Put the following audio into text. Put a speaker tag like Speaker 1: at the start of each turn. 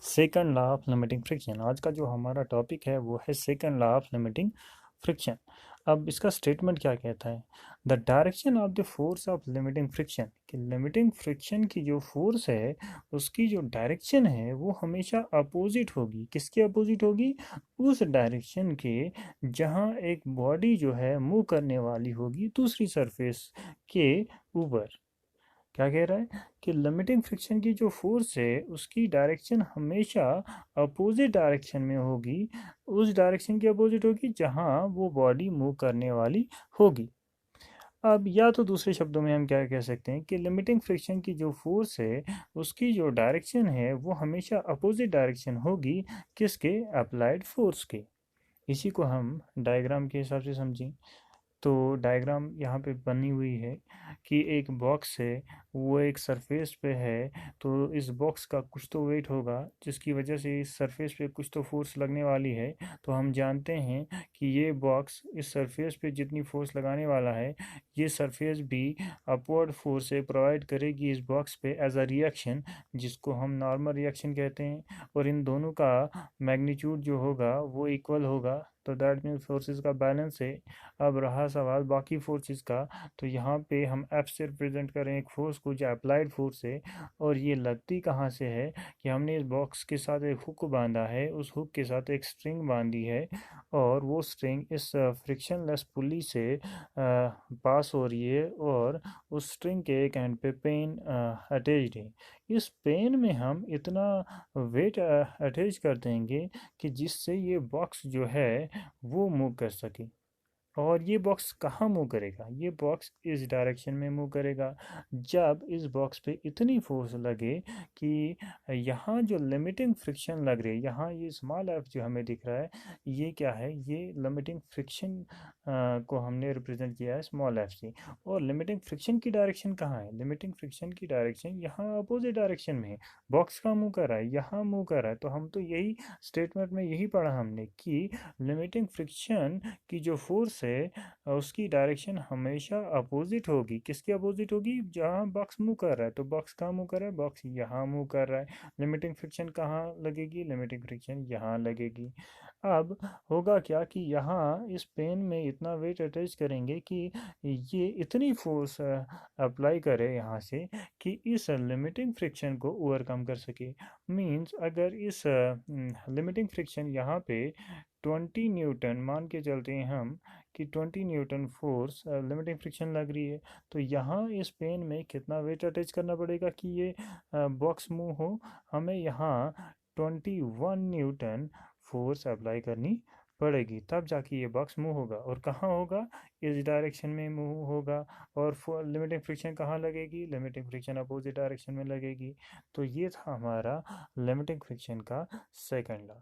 Speaker 1: Second law of limiting friction. आज का जो हमारा टॉपिक है वो है second law of limiting friction. अब इसका स्टेटमेंट क्या कहता है? The direction of the force of limiting friction, कि लिमिटिंग फ्रिक्शन की जो फोर्स है उसकी जो डायरेक्शन है वो हमेशा अपोजिट होगी। किसके अपोजिट होगी? उस डायरेक्शन के जहाँ एक बॉडी जो है मूव करने वाली होगी दूसरी सरफेस के ऊपर। क्या कह रहा है कि लिमिटिंग फ्रिक्शन की जो फोर्स है उसकी डायरेक्शन हमेशा अपोजिट डायरेक्शन में होगी, उस डायरेक्शन के अपोजिट होगी जहां वो बॉडी मूव करने वाली होगी। अब या तो दूसरे शब्दों में हम क्या कह सकते हैं कि लिमिटिंग फ्रिक्शन की जो फोर्स है उसकी जो डायरेक्शन है वो हमेशा अपोजिट डायरेक्शन होगी किसके? अप्लाइड फोर्स के। इसी को हम डायग्राम के हिसाब से समझें तो डायग्राम यहाँ पे बनी हुई है कि एक बॉक्स है, वो एक सरफेस पे है, तो इस बॉक्स का कुछ तो वेट होगा जिसकी वजह से इस सरफेस पे कुछ तो फोर्स लगने वाली है। तो हम जानते हैं कि ये बॉक्स इस सरफेस पे जितनी फोर्स लगाने वाला है ये सरफेस भी अपवर्ड फोर्स से प्रोवाइड करेगी इस बॉक्स पे एज अ रिएक्शन, जिसको हम नॉर्मल रिएक्शन कहते हैं। और इन दोनों का मैग्नीट्यूड जो होगा वो इक्वल होगा, तो दैट मीन्स फोर्सेस का बैलेंस है। अब रहा सवाल बाकी फोर्सेस का, तो यहाँ पे हम एफ से रिप्रेजेंट करें एक फोर्स को जो अप्लाइड फोर्स है, और ये लगती कहाँ से है कि हमने इस बॉक्स के साथ एक हुक बांधा है, उस हुक के साथ एक स्ट्रिंग बांधी है, और वो स्ट्रिंग इस फ्रिक्शनलेस पुली से पास हो रही है, और उस स्ट्रिंग के एक एंड पे पेन अटैच्ड है। इस पेन में हम इतना वेट अटैच कर देंगे कि जिससे ये बॉक्स जो है वो मूव कर सके। और ये बॉक्स कहाँ मूव करेगा? ये बॉक्स इस डायरेक्शन में मूव करेगा जब इस बॉक्स पे इतनी फोर्स लगे कि यहाँ जो लिमिटिंग फ्रिक्शन लग रही है, यहाँ ये स्मॉल एफ जो हमें दिख रहा है ये क्या है? ये लिमिटिंग फ्रिक्शन को हमने रिप्रेजेंट किया है स्मॉल एफ से। और लिमिटिंग फ्रिक्शन की डायरेक्शन कहाँ है? लिमिटिंग फ्रिक्शन की डायरेक्शन यहाँ अपोजिट डायरेक्शन में है। बॉक्स का मूव कर रहा है, यहाँ मूव कर रहा है, तो हम तो यही स्टेटमेंट में यही पढ़ा हमने कि लिमिटिंग फ्रिक्शन की जो फोर्स है उसकी डायरेक्शन हमेशा अपोजिट होगी। किसके अपोजिट होगी? जहाँ बॉक्स मूव कर रहा है। तो बॉक्स कहाँ मूव कर रहा है? बॉक्स यहाँ मूव कर रहा है। लिमिटिंग फ्रिक्शन कहाँ लगेगी? लिमिटिंग फ्रिक्शन यहाँ लगेगी। अब होगा क्या कि यहाँ इस पेन में इतना वेट अटैच करेंगे कि ये इतनी फोर्स अप्लाई करे यहाँ से कि इस लिमिटिंग फ्रिक्शन को ओवरकम कर सके। मींस अगर इस लिमिटिंग फ्रिक्शन यहाँ पे 20 न्यूटन मान के चलते हैं हम कि 20 न्यूटन फोर्स लिमिटिंग फ्रिक्शन लग रही है, तो यहाँ इस पेन में कितना वेट अटैच करना पड़ेगा कि ये बॉक्स मूव हो? हमें यहाँ 21 न्यूटन फोर्स अप्लाई करनी पड़ेगी, तब जाके ये बॉक्स मूव होगा। और कहाँ होगा? इस डायरेक्शन में मूव होगा। और लिमिटिंग फ्रिक्शन कहाँ लगेगी? लिमिटिंग फ्रिक्शन अपोजिट डायरेक्शन में लगेगी। तो ये था हमारा लिमिटिंग फ्रिक्शन का सेकंड लॉ।